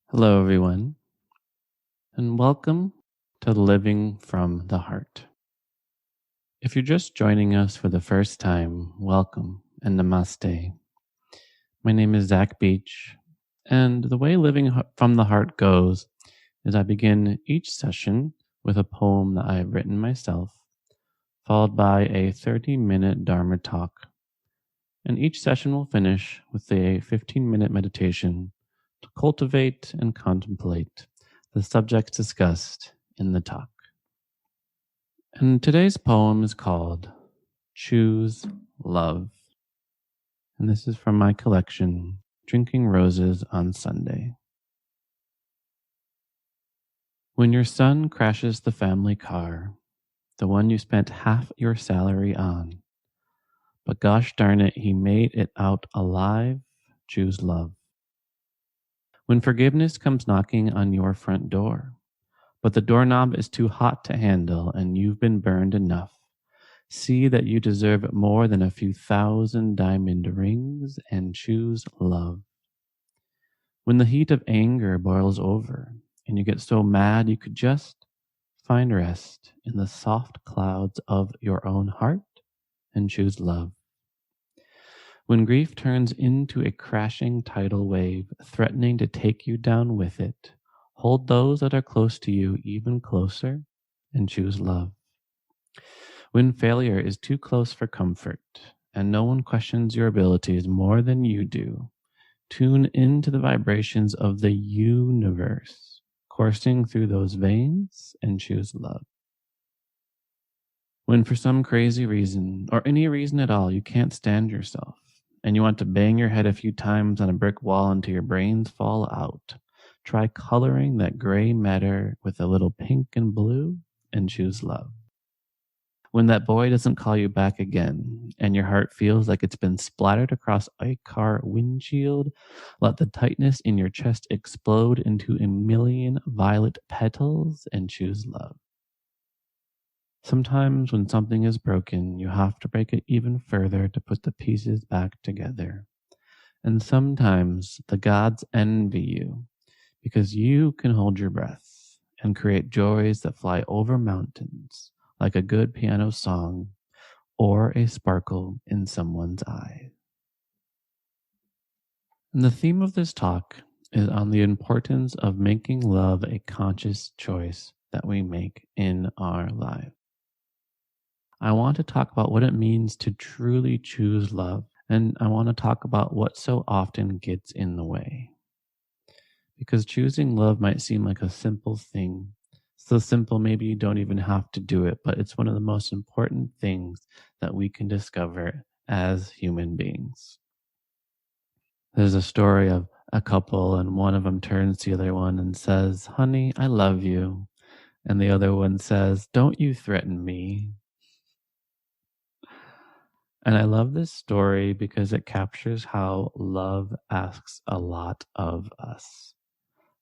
Hello, everyone, and welcome to Living from the Heart. If you're just joining us for the first time, welcome and namaste. My name is Zach Beach, and the way from the Heart goes is I begin each session with a poem that I have written myself, followed by a 30-minute Dharma talk. And each session will finish with a 15-minute meditation to cultivate and contemplate the subjects discussed in the talk. And today's poem is called Choose Love. And this is from my collection, Drinking Roses on Sunday. When your son crashes the family car, the one you spent half your salary on, but gosh darn it, he made it out alive, choose love. When forgiveness comes knocking on your front door, but the doorknob is too hot to handle and you've been burned enough, see that you deserve more than a few thousand diamond rings and choose love. When the heat of anger boils over and you get so mad you could just find rest in the soft clouds of your own heart and choose love. When grief turns into a crashing tidal wave threatening to take you down with it, hold those that are close to you even closer and choose love. When failure is too close for comfort and no one questions your abilities more than you do, tune into the vibrations of the universe coursing through those veins and choose love. When for some crazy reason, or any reason at all, you can't stand yourself and you want to bang your head a few times on a brick wall until your brains fall out, try coloring that gray matter with a little pink and blue and choose love. When that boy doesn't call you back again and your heart feels like it's been splattered across a car windshield, let the tightness in your chest explode into a million violet petals and choose love. Sometimes when something is broken, you have to break it even further to put the pieces back together. And sometimes the gods envy you because you can hold your breath and create joys that fly over mountains, like a good piano song or a sparkle in someone's eye. And the theme of this talk is on the importance of making love a conscious choice that we make in our life. I want to talk about what it means to truly choose love, and I want to talk about what so often gets in the way. Because choosing love might seem like a simple thing, so simple maybe you don't even have to do it, but it's one of the most important things that we can discover as human beings. There's a story of a couple, and one of them turns to the other one and says, "Honey, I love you." And the other one says, "Don't you threaten me." And I love this story because it captures how love asks a lot of us.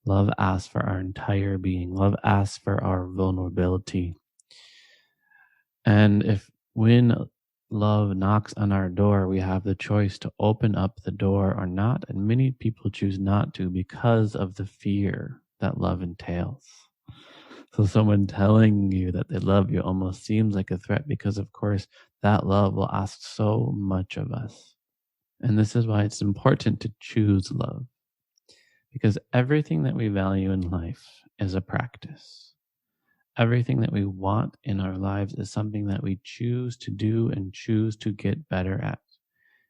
Love asks for our entire being. Love asks for our vulnerability. And if when love knocks on our door, we have the choice to open up the door or not. And many people choose not to because of the fear that love entails. So someone telling you that they love you almost seems like a threat because, of course, that love will ask so much of us. And this is why it's important to choose love, because everything that we value in life is a practice. Everything that we want in our lives is something that we choose to do and choose to get better at.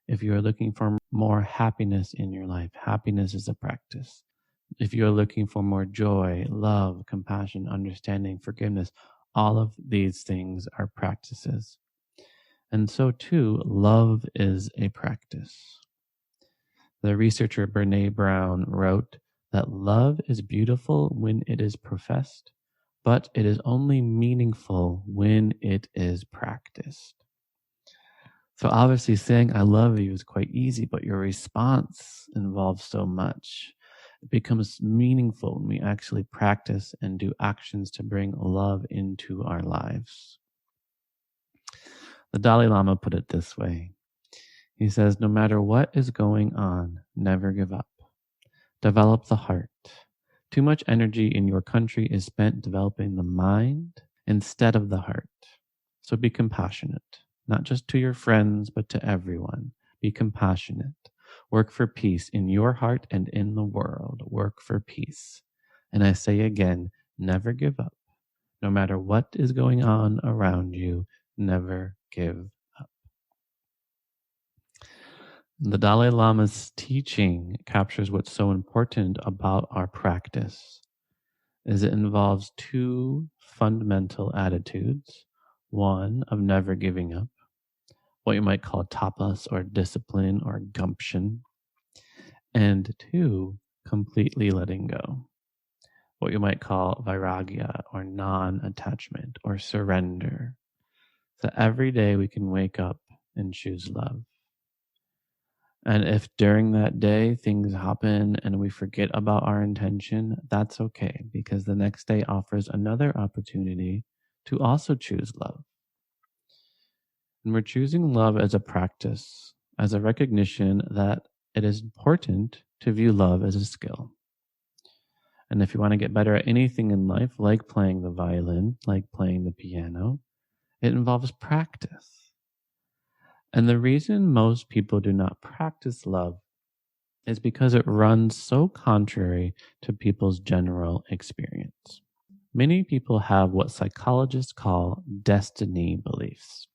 If you are looking for more happiness in your life, happiness is a practice. If you are looking for more joy, love, compassion, understanding, forgiveness, all of these things are practices. And so too, love is a practice. The researcher Brene Brown wrote that love is beautiful when it is professed, but it is only meaningful when it is practiced. So obviously saying I love you is quite easy, but your response involves so much. It becomes meaningful when we actually practice and do actions to bring love into our lives. The Dalai Lama put it this way. He says, no matter what is going on, never give up. Develop the heart. Too much energy in your country is spent developing the mind instead of the heart. So be compassionate, not just to your friends, but to everyone. Be compassionate. Work for peace in your heart and in the world. Work for peace. And I say again, never give up. No matter what is going on around you, never give up. The Dalai Lama's teaching captures what's so important about our practice is it involves two fundamental attitudes. One of never giving up, what you might call tapas or discipline or gumption. And two, completely letting go, what you might call vairagya or non-attachment or surrender. So every day we can wake up and choose love. And if during that day things happen and we forget about our intention, that's okay, because the next day offers another opportunity to also choose love. And we're choosing love as a practice, as a recognition that it is important to view love as a skill. And if you want to get better at anything in life, like playing the violin, like playing the piano, it involves practice. And the reason most people do not practice love is because it runs so contrary to people's general experience. Many people have what psychologists call destiny beliefs.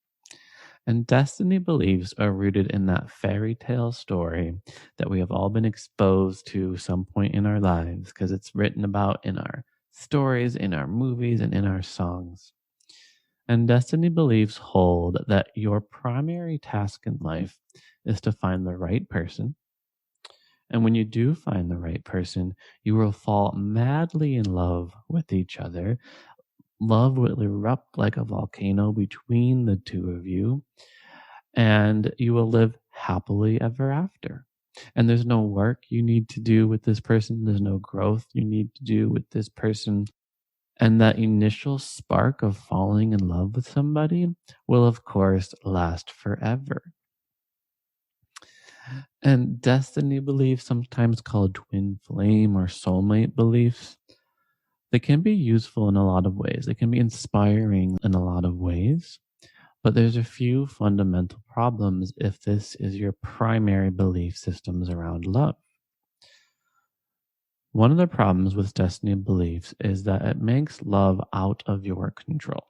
And destiny beliefs are rooted in that fairy tale story that we have all been exposed to some point in our lives, because it's written about in our stories, in our movies, and in our songs. And destiny beliefs hold that your primary task in life is to find the right person. And when you do find the right person, you will fall madly in love with each other. Love will erupt like a volcano between the two of you, and you will live happily ever after. And there's no work you need to do with this person, there's no growth you need to do with this person. And that initial spark of falling in love with somebody will, of course, last forever. And destiny beliefs, sometimes called twin flame or soulmate beliefs, they can be useful in a lot of ways. They can be inspiring in a lot of ways. But there's a few fundamental problems if this is your primary belief systems around love. One of the problems with destiny beliefs is that it makes love out of your control.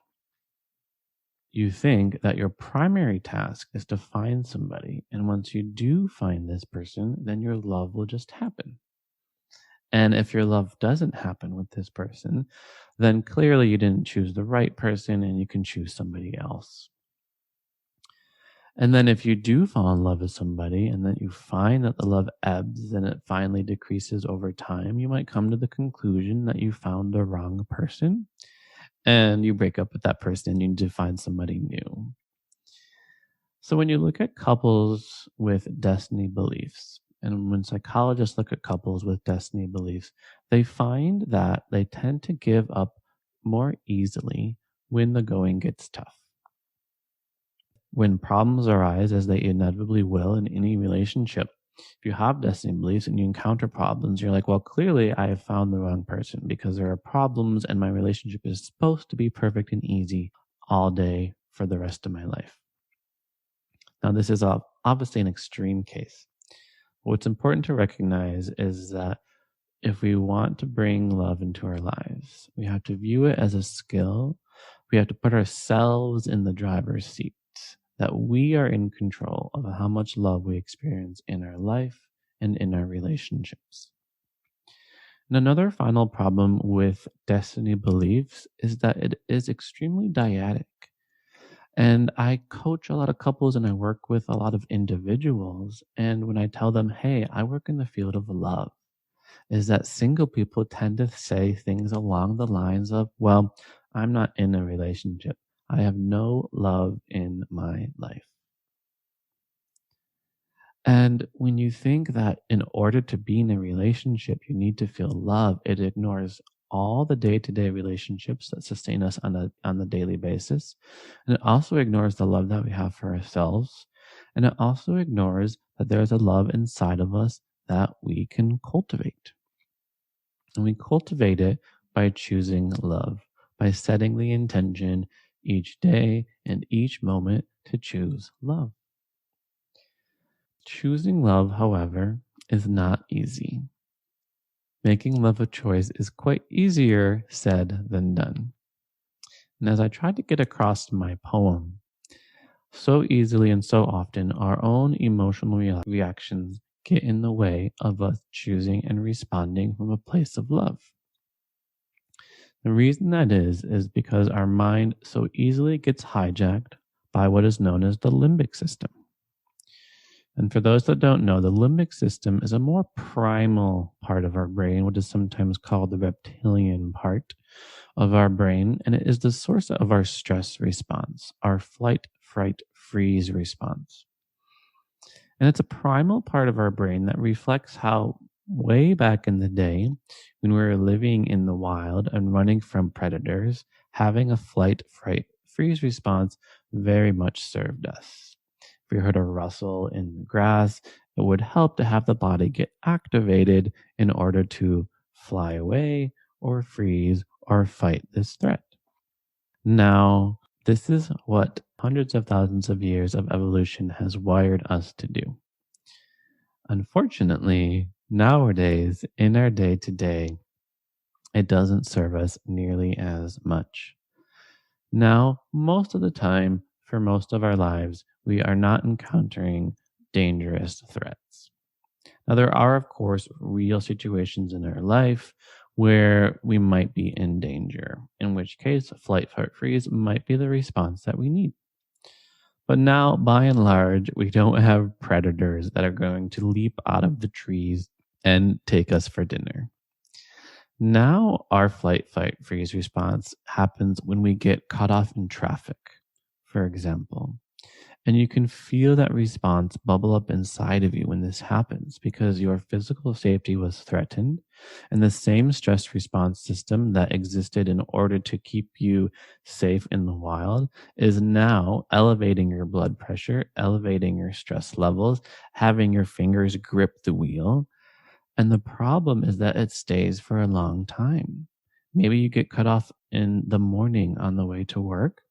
You think that your primary task is to find somebody, and once you do find this person, then your love will just happen. And if your love doesn't happen with this person, then clearly you didn't choose the right person and you can choose somebody else. And then if you do fall in love with somebody and then you find that the love ebbs and it finally decreases over time, you might come to the conclusion that you found the wrong person and you break up with that person and you need to find somebody new. So when you look at couples with destiny beliefs, and when psychologists look at couples with destiny beliefs, they find that they tend to give up more easily when the going gets tough. When problems arise, as they inevitably will in any relationship, if you have destiny beliefs and you encounter problems, you're like, well, clearly I have found the wrong person because there are problems and my relationship is supposed to be perfect and easy all day for the rest of my life. Now, this is obviously an extreme case. What's important to recognize is that if we want to bring love into our lives, we have to view it as a skill. We have to put ourselves in the driver's seat, that we are in control of how much love we experience in our life and in our relationships. And another final problem with destiny beliefs is that it is extremely dyadic. And I coach a lot of couples and I work with a lot of individuals. And when I tell them, hey, I work in the field of love, is that single people tend to say things along the lines of, well, I'm not in a relationship. I have no love in my life. And when you think that in order to be in a relationship, you need to feel love, it ignores all the day-to-day relationships that sustain us on the daily basis. And it also ignores the love that we have for ourselves. And it also ignores that there's a love inside of us that we can cultivate. And we cultivate it by choosing love, by setting the intention each day and each moment to choose love. Choosing love, however, is not easy. Making love a choice is quite easier said than done. And as I tried to get across in my poem, so easily and so often, our own emotional reactions get in the way of us choosing and responding from a place of love. The reason that is because our mind so easily gets hijacked by what is known as the limbic system. And for those that don't know, the limbic system is a more primal part of our brain, what is sometimes called the reptilian part of our brain. And it is the source of our stress response, our flight, fright, freeze response. And it's a primal part of our brain that reflects how, way back in the day, when we were living in the wild and running from predators, having a flight, fright, freeze response very much served us. If we heard a rustle in the grass, it would help to have the body get activated in order to fly away or freeze or fight this threat. Now, this is what hundreds of thousands of years of evolution has wired us to do. Unfortunately, nowadays, in our day to day, it doesn't serve us nearly as much. Now, most of the time, for most of our lives, we are not encountering dangerous threats. Now, there are, of course, real situations in our life where we might be in danger, in which case, flight, fight, freeze might be the response that we need. But now, by and large, we don't have predators that are going to leap out of the trees and take us for dinner. Now, our flight, fight, freeze response happens when we get cut off in traffic, for example. And you can feel that response bubble up inside of you when this happens because your physical safety was threatened. And the same stress response system that existed in order to keep you safe in the wild is now elevating your blood pressure, elevating your stress levels, having your fingers grip the wheel. And the problem is that it stays for a long time. Maybe you get cut off in the morning on the way to work,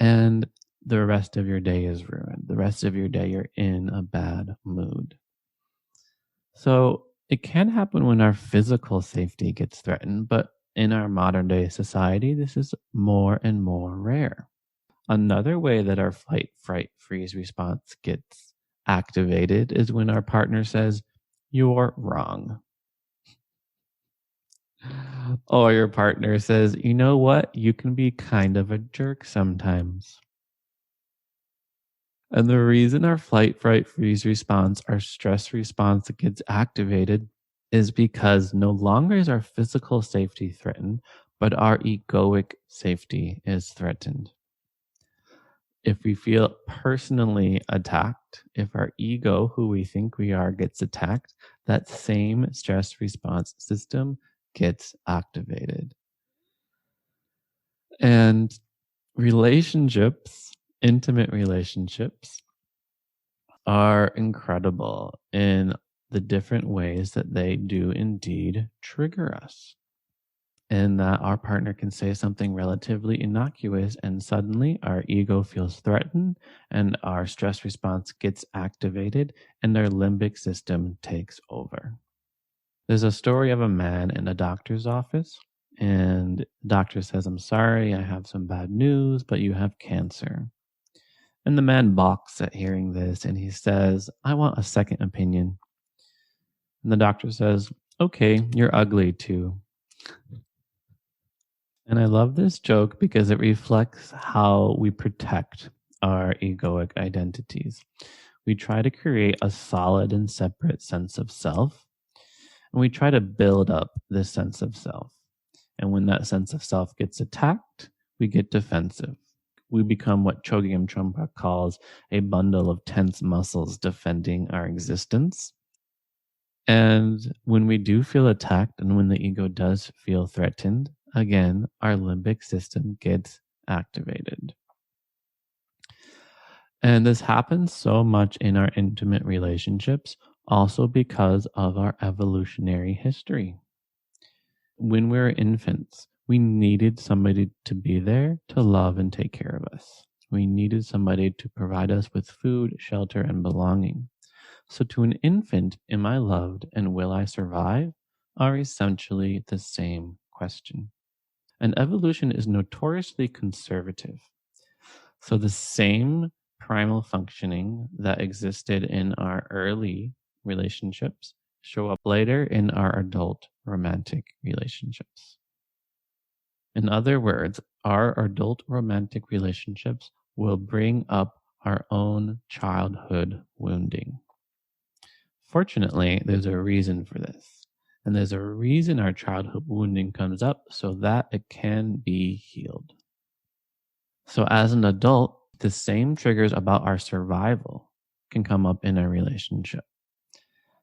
and the rest of your day is ruined. The rest of your day, you're in a bad mood. So it can happen when our physical safety gets threatened, but in our modern day society, this is more and more rare. Another way that our flight, fright, freeze response gets activated is when our partner says, "You're wrong." Or your partner says, "You know what? You can be kind of a jerk sometimes." And the reason our flight, fright, freeze response, our stress response gets activated is because no longer is our physical safety threatened, but our egoic safety is threatened. If we feel personally attacked, if our ego, who we think we are, gets attacked, that same stress response system gets activated. And relationships, intimate relationships, are incredible in the different ways that they do indeed trigger us. And that our partner can say something relatively innocuous, and suddenly our ego feels threatened, and our stress response gets activated, and our limbic system takes over. There's a story of a man in a doctor's office, and the doctor says, "I'm sorry, I have some bad news, but you have cancer." And the man balks at hearing this and he says, "I want a second opinion." And the doctor says, "Okay, you're ugly too." And I love this joke because it reflects how we protect our egoic identities. We try to create a solid and separate sense of self, and we try to build up this sense of self. And when that sense of self gets attacked, we get defensive. We become what Chogyam Trungpa calls a bundle of tense muscles defending our existence. And when we do feel attacked and when the ego does feel threatened, again, our limbic system gets activated. And this happens so much in our intimate relationships. Also, because of our evolutionary history. When we were infants, we needed somebody to be there to love and take care of us. We needed somebody to provide us with food, shelter, and belonging. So, to an infant, am I loved and will I survive? Are essentially the same question. And evolution is notoriously conservative. So, the same primal functioning that existed in our early relationships show up later in our adult romantic relationships. In other words, our adult romantic relationships will bring up our own childhood wounding. Fortunately, there's a reason for this. And there's a reason our childhood wounding comes up so that it can be healed. So, as an adult, the same triggers about our survival can come up in a relationship.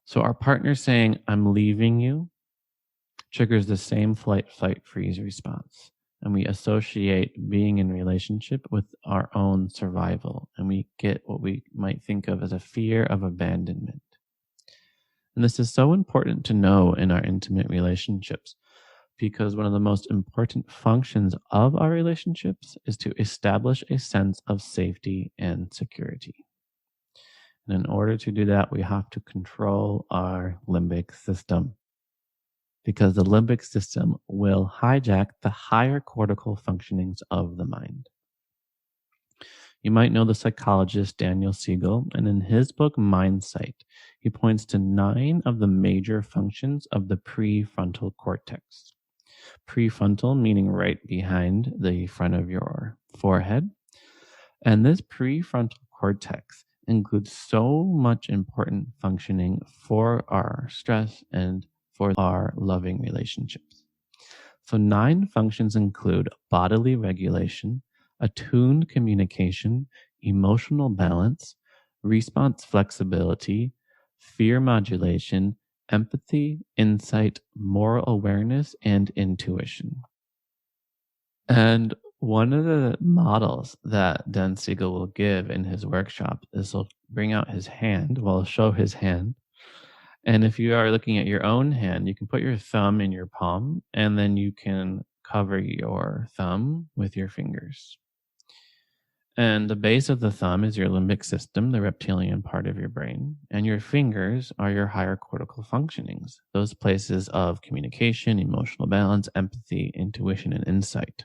So, our partner saying, I'm leaving you, triggers the same flight, fight, freeze response. And we associate being in relationship with our own survival. And we get what we might think of as a fear of abandonment. And this is so important to know in our intimate relationships because one of the most important functions of our relationships is to establish a sense of safety and security. And in order to do that, we have to control our limbic system because the limbic system will hijack the higher cortical functionings of the mind. You might know the psychologist Daniel Siegel, and in his book Mindsight, he points to 9 of the major functions of the prefrontal cortex. Prefrontal meaning right behind the front of your forehead. And this prefrontal cortex includes so much important functioning for our stress and for our loving relationships. So 9 functions include bodily regulation, attuned communication, emotional balance, response flexibility, fear modulation, empathy, insight, moral awareness, and intuition. And one of the models that Dan Siegel will give in his workshop is he'll bring out his hand, well, show his hand. And if you are looking at your own hand, you can put your thumb in your palm and then you can cover your thumb with your fingers. And the base of the thumb is your limbic system, the reptilian part of your brain. And your fingers are your higher cortical functionings, those places of communication, emotional balance, empathy, intuition, and insight.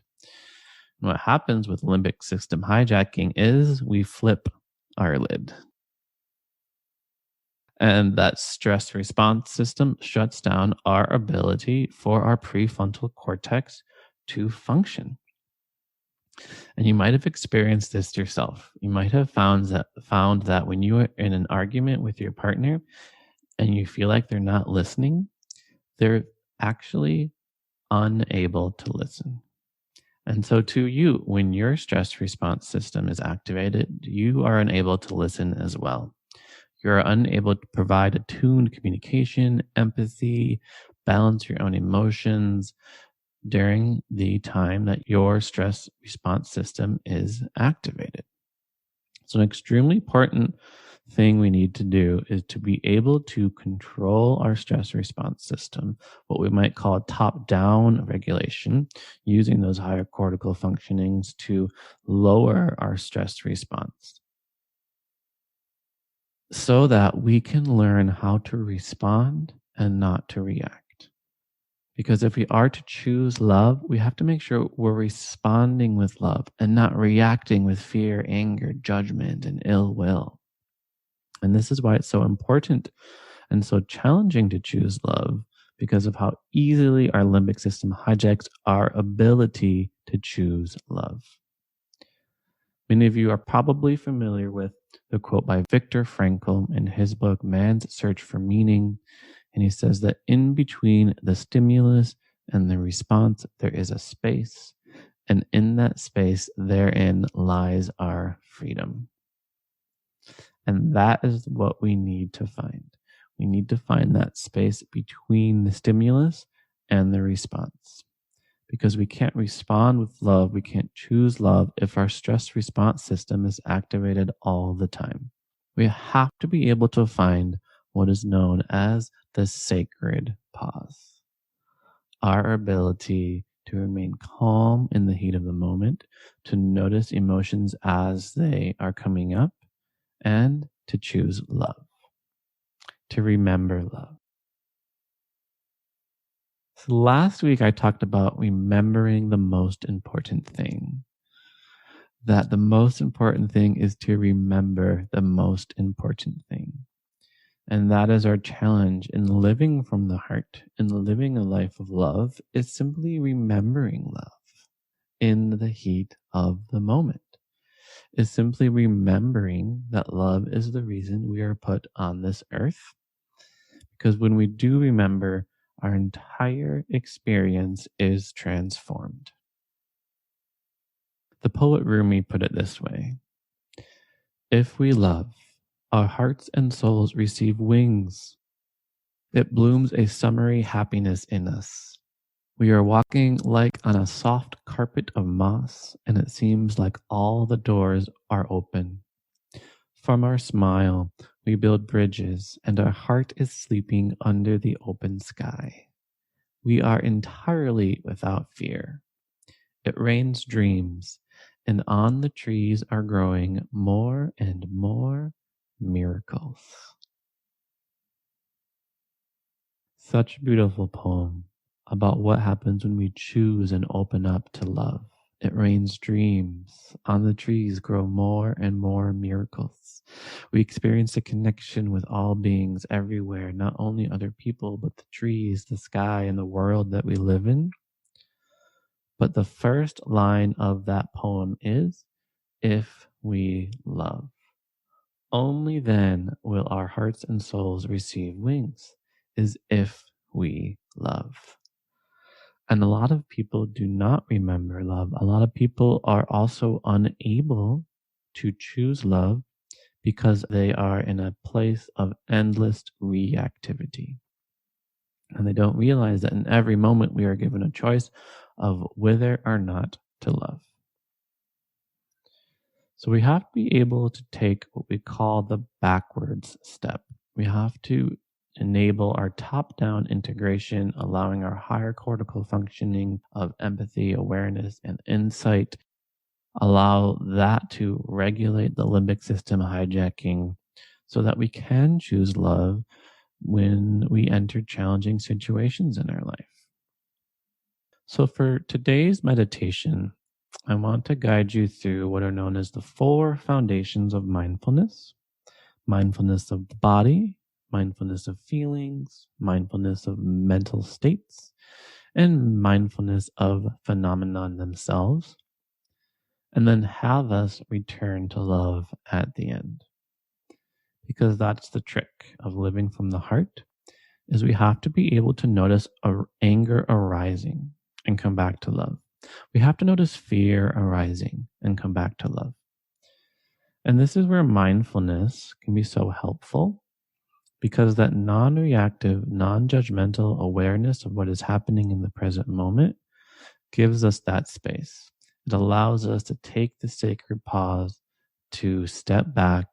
And what happens with limbic system hijacking is we flip our lid. And that stress response system shuts down our ability for our prefrontal cortex to function. And you might have experienced this yourself. You might have found that when you are in an argument with your partner and you feel like they're not listening, they're actually unable to listen. And so to you, when your stress response system is activated, you are unable to listen as well. You're unable to provide attuned communication, empathy, balance your own emotions during the time that your stress response system is activated. So, an extremely important thing we need to do is to be able to control our stress response system, what we might call top down regulation, using those higher cortical functionings to lower our stress response so that we can learn how to respond and not to react. Because if we are to choose love, we have to make sure we're responding with love and not reacting with fear, anger, judgment, and ill will. And this is why it's so important and so challenging to choose love because of how easily our limbic system hijacks our ability to choose love. Many of you are probably familiar with the quote by Viktor Frankl in his book, Man's Search for Meaning. And he says that in between the stimulus and the response, there is a space. And in that space, therein lies our freedom. And that is what we need to find. We need to find that space between the stimulus and the response. Because we can't respond with love, we can't choose love if our stress response system is activated all the time. We have to be able to find what is known as the sacred pause. Our ability to remain calm in the heat of the moment, to notice emotions as they are coming up, and to choose love, to remember love. So last week I talked about remembering the most important thing. That the most important thing is to remember the most important thing. And that is our challenge in living from the heart, in living a life of love, is simply remembering love in the heat of the moment. Is simply remembering that love is the reason we are put on this earth. Because when we do remember, our entire experience is transformed. The poet Rumi put it this way: if we love, our hearts and souls receive wings. It blooms a summery happiness in us. We are walking like on a soft carpet of moss, and it seems like all the doors are open. From our smile, we build bridges, and our heart is sleeping under the open sky. We are entirely without fear. It rains dreams, and on the trees are growing more and more miracles. Such a beautiful poem about what happens when we choose and open up to love. It rains dreams. On the trees grow more and more miracles. We experience a connection with all beings everywhere, not only other people, but the trees, the sky, and the world that we live in. But the first line of that poem is, if we love. Only then will our hearts and souls receive wings, is if we love. And a lot of people do not remember love. A lot of people are also unable to choose love because they are in a place of endless reactivity. And they don't realize that in every moment we are given a choice of whether or not to love. So we have to be able to take what we call the backwards step. We have to enable our top-down integration, allowing our higher cortical functioning of empathy, awareness, and insight, allow that to regulate the limbic system hijacking so that we can choose love when we enter challenging situations in our life. So for today's meditation, I want to guide you through what are known as the 4 foundations of mindfulness: mindfulness of the body, mindfulness of feelings, mindfulness of mental states, and mindfulness of phenomenon themselves, and then have us return to love at the end. Because that's the trick of living from the heart, is we have to be able to notice anger arising and come back to love. We have to notice fear arising and come back to love. And this is where mindfulness can be so helpful, because that non-reactive, non-judgmental awareness of what is happening in the present moment gives us that space. It allows us to take the sacred pause, to step back,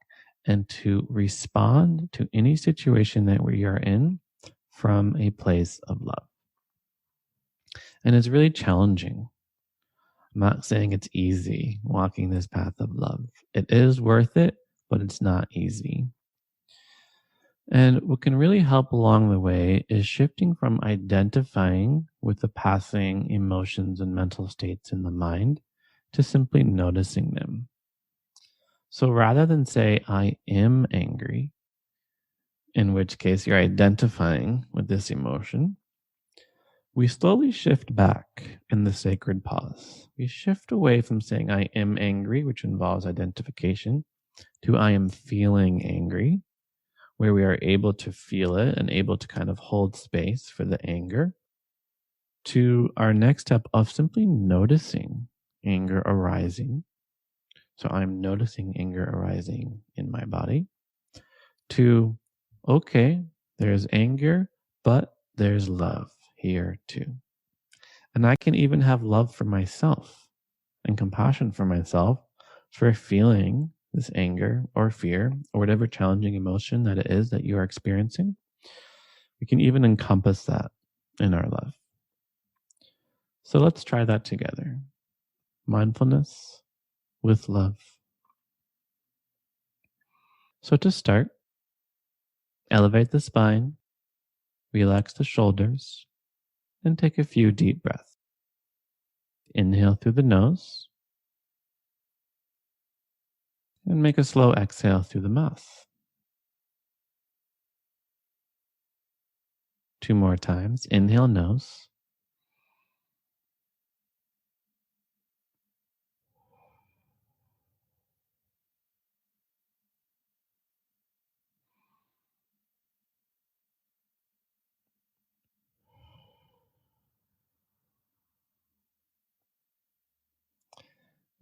and to respond to any situation that we are in from a place of love. And it's really challenging. I'm not saying it's easy walking this path of love. It is worth it, but it's not easy. And what can really help along the way is shifting from identifying with the passing emotions and mental states in the mind to simply noticing them. So rather than say, I am angry, in which case you're identifying with this emotion, we slowly shift back in the sacred pause. We shift away from saying, I am angry, which involves identification, to I am feeling angry, where we are able to feel it and able to kind of hold space for the anger, to our next step of simply noticing anger arising. So I'm noticing anger arising in my body, to, okay, there's anger, but there's love here too. And I can even have love for myself and compassion for myself for feeling this anger or fear or whatever challenging emotion that it is that you are experiencing. We can even encompass that in our love. So let's try that together. Mindfulness with love. So to start, elevate the spine, relax the shoulders, and take a few deep breaths. Inhale through the nose and make a slow exhale through the mouth. 2 more times. Inhale nose.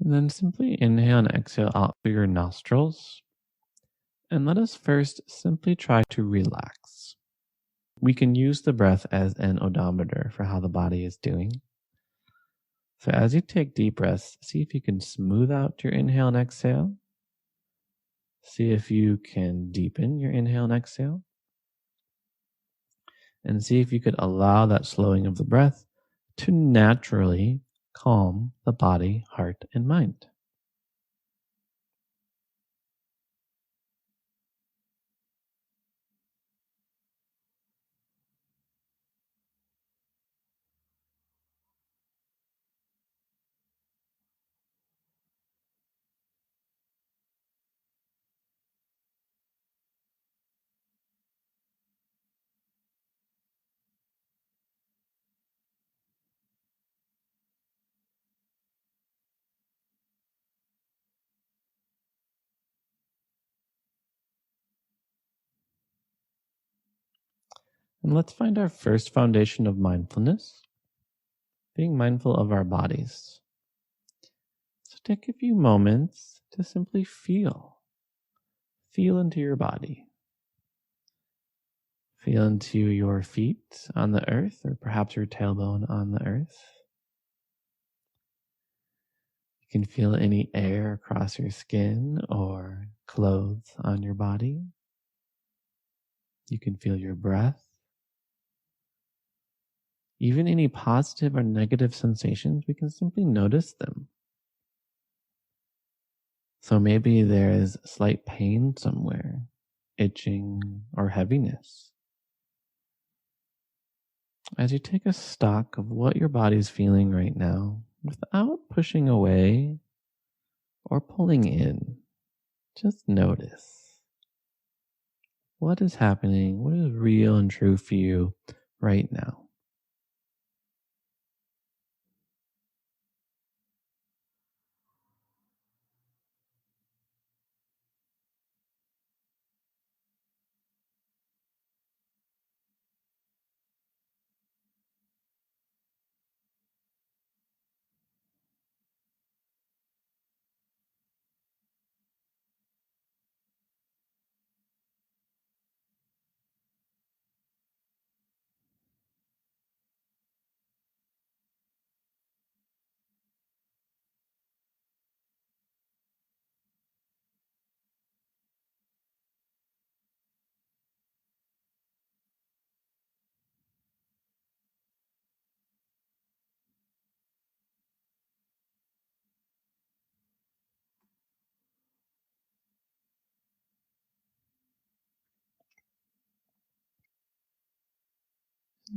And then simply inhale and exhale out through your nostrils. And let us first simply try to relax. We can use the breath as an odometer for how the body is doing. So as you take deep breaths, see if you can smooth out your inhale and exhale. See if you can deepen your inhale and exhale. And see if you could allow that slowing of the breath to naturally calm the body, heart, and mind. And let's find our first foundation of mindfulness, being mindful of our bodies. So take a few moments to simply feel. Feel into your body. Feel into your feet on the earth, or perhaps your tailbone on the earth. You can feel any air across your skin or clothes on your body. You can feel your breath. Even any positive or negative sensations, we can simply notice them. So maybe there is slight pain somewhere, itching, or heaviness. As you take a stock of what your body's feeling right now, without pushing away or pulling in, just notice what is happening, what is real and true for you right now.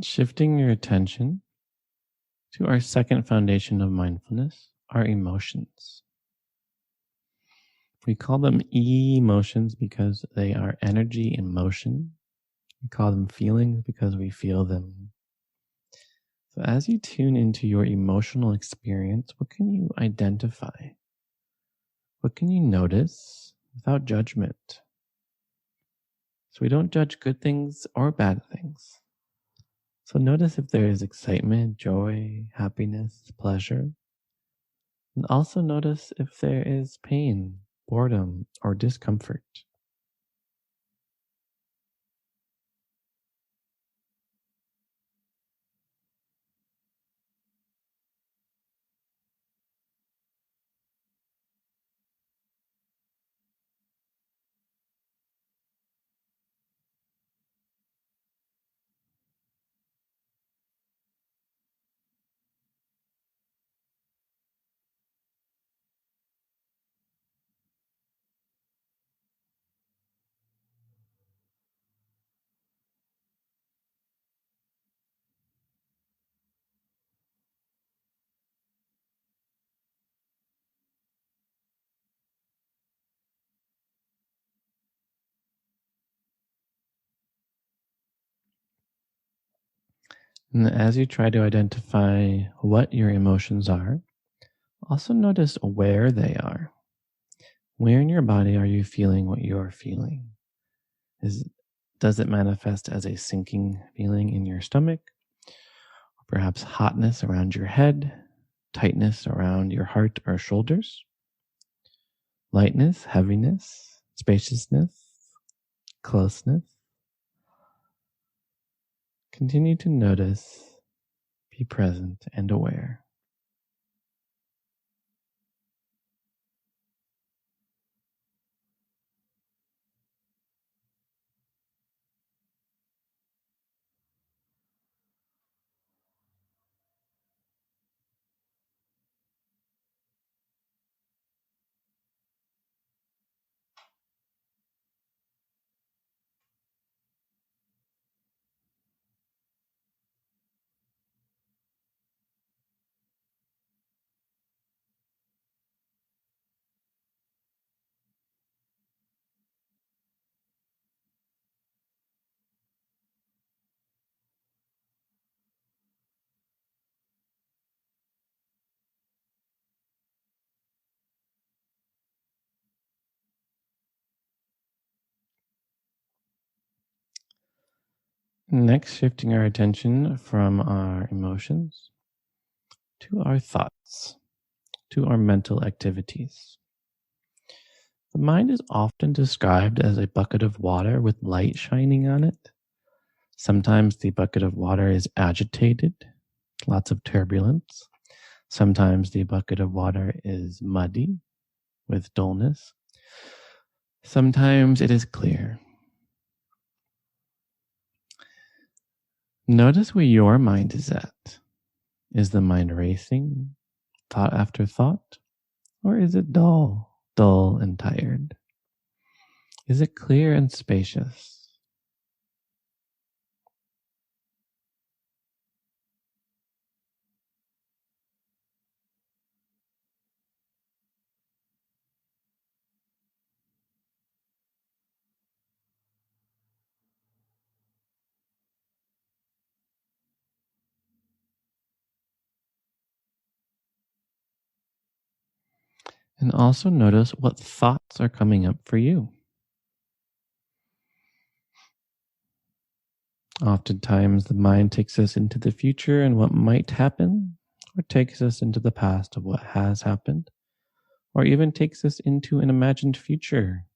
Shifting your attention to our second foundation of mindfulness, our emotions. We call them emotions because they are energy in motion. We call them feelings because we feel them. So as you tune into your emotional experience, what can you identify? What can you notice without judgment? So we don't judge good things or bad things. So notice if there is excitement, joy, happiness, pleasure. And also notice if there is pain, boredom, or discomfort. And as you try to identify what your emotions are, also notice where they are. Where in your body are you feeling what you're feeling? Does it manifest as a sinking feeling in your stomach? Or perhaps hotness around your head, tightness around your heart or shoulders, lightness, heaviness, spaciousness, closeness? Continue to notice, be present and aware. Next, shifting our attention from our emotions to our thoughts, to our mental activities. The mind is often described as a bucket of water with light shining on it. Sometimes the bucket of water is agitated, lots of turbulence. Sometimes the bucket of water is muddy with dullness. Sometimes it is clear. Notice where your mind is at. Is the mind racing, thought after thought? Or is it dull and tired? Is it clear and spacious? And also notice what thoughts are coming up for you. Oftentimes, the mind takes us into the future and what might happen, or takes us into the past of what has happened, or even takes us into an imagined future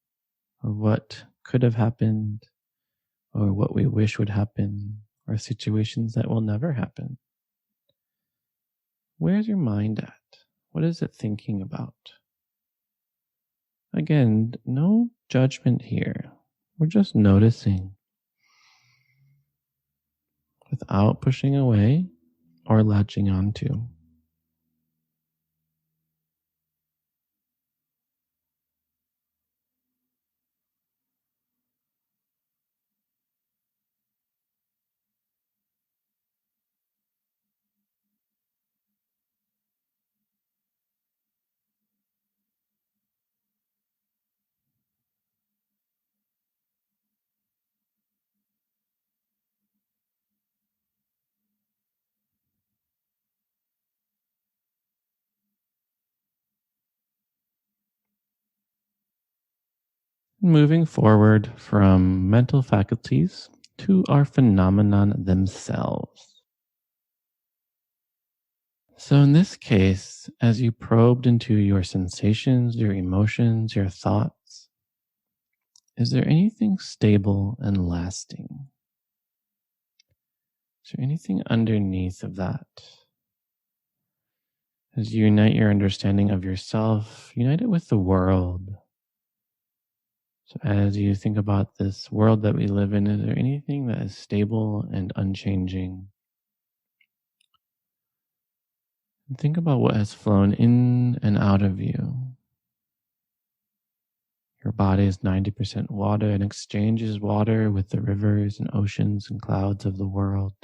of what could have happened, or what we wish would happen, or situations that will never happen. Where's your mind at? What is it thinking about? Again, no judgment here. We're just noticing without pushing away or latching onto. Moving forward from mental faculties to our phenomenon themselves. So, in this case, as you probed into your sensations, your emotions, your thoughts, is there anything stable and lasting? Is there anything underneath of that? As you unite your understanding of yourself, unite it with the world. So, as you think about this world that we live in, is there anything that is stable and unchanging? And think about what has flown in and out of you. Your body is 90% water and exchanges water with the rivers and oceans and clouds of the world.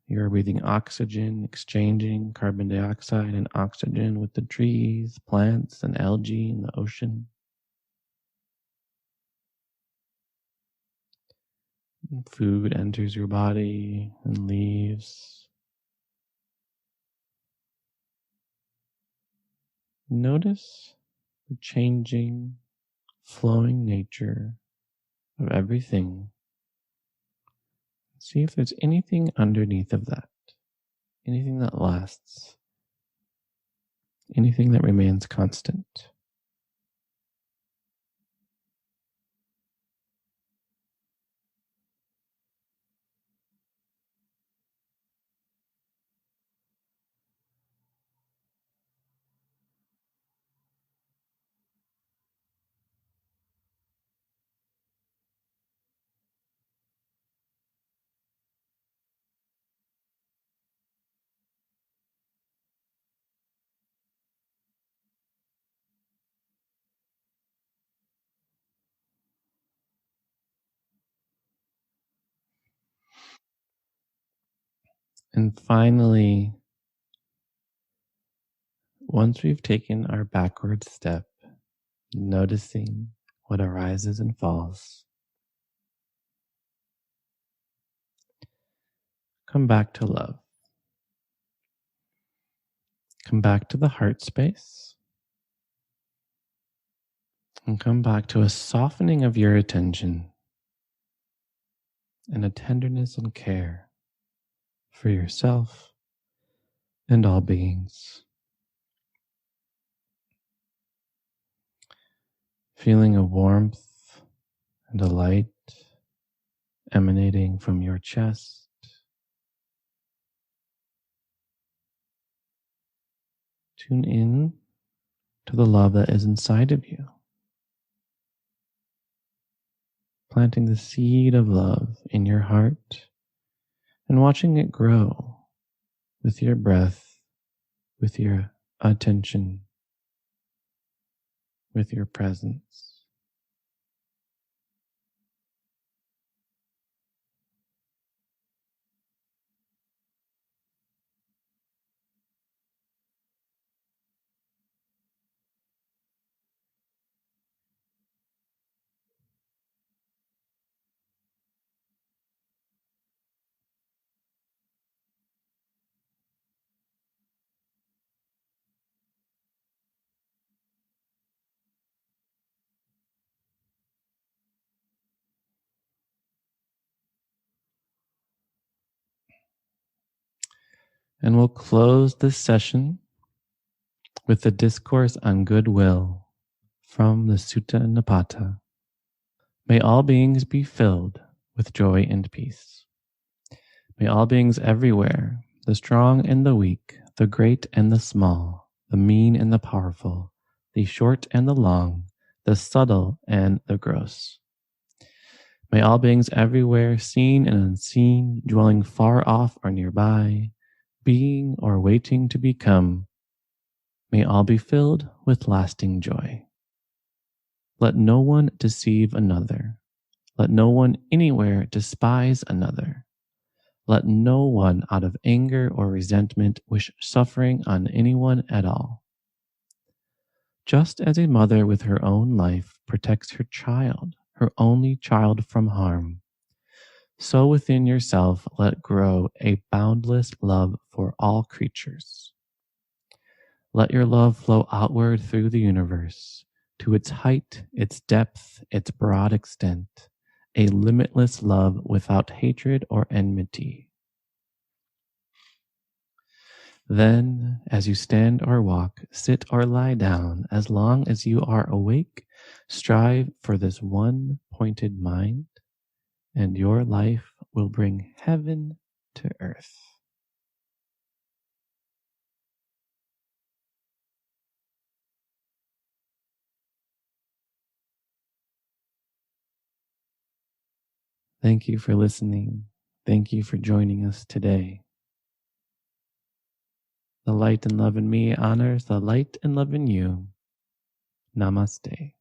You're breathing oxygen, exchanging carbon dioxide and oxygen with the trees, plants, and algae in the ocean. Food enters your body and leaves. Notice the changing, flowing nature of everything. See if there's anything underneath of that, anything that lasts, anything that remains constant. And finally, once we've taken our backward step, noticing what arises and falls, come back to love. Come back to the heart space and come back to a softening of your attention and a tenderness and care for yourself and all beings. Feeling a warmth and a light emanating from your chest. Tune in to the love that is inside of you. Planting the seed of love in your heart and watching it grow with your breath, with your attention, with your presence. And we'll close this session with the discourse on goodwill from the Sutta Nipata. May all beings be filled with joy and peace. May all beings everywhere, the strong and the weak, the great and the small, the mean and the powerful, the short and the long, the subtle and the gross. May all beings everywhere, seen and unseen, dwelling far off or nearby, being or waiting to become, may all be filled with lasting joy. Let no one deceive another. Let no one anywhere despise another. Let no one out of anger or resentment wish suffering on anyone at all. Just as a mother with her own life protects her child, her only child, from harm, so within yourself let grow a boundless love for all creatures. Let your love flow outward through the universe, to its height, its depth, its broad extent, a limitless love without hatred or enmity. Then, as you stand or walk, sit or lie down, as long as you are awake, strive for this one pointed mind, and your life will bring heaven to earth. Thank you for listening. Thank you for joining us today. The light and love in me honors the light and love in you. Namaste.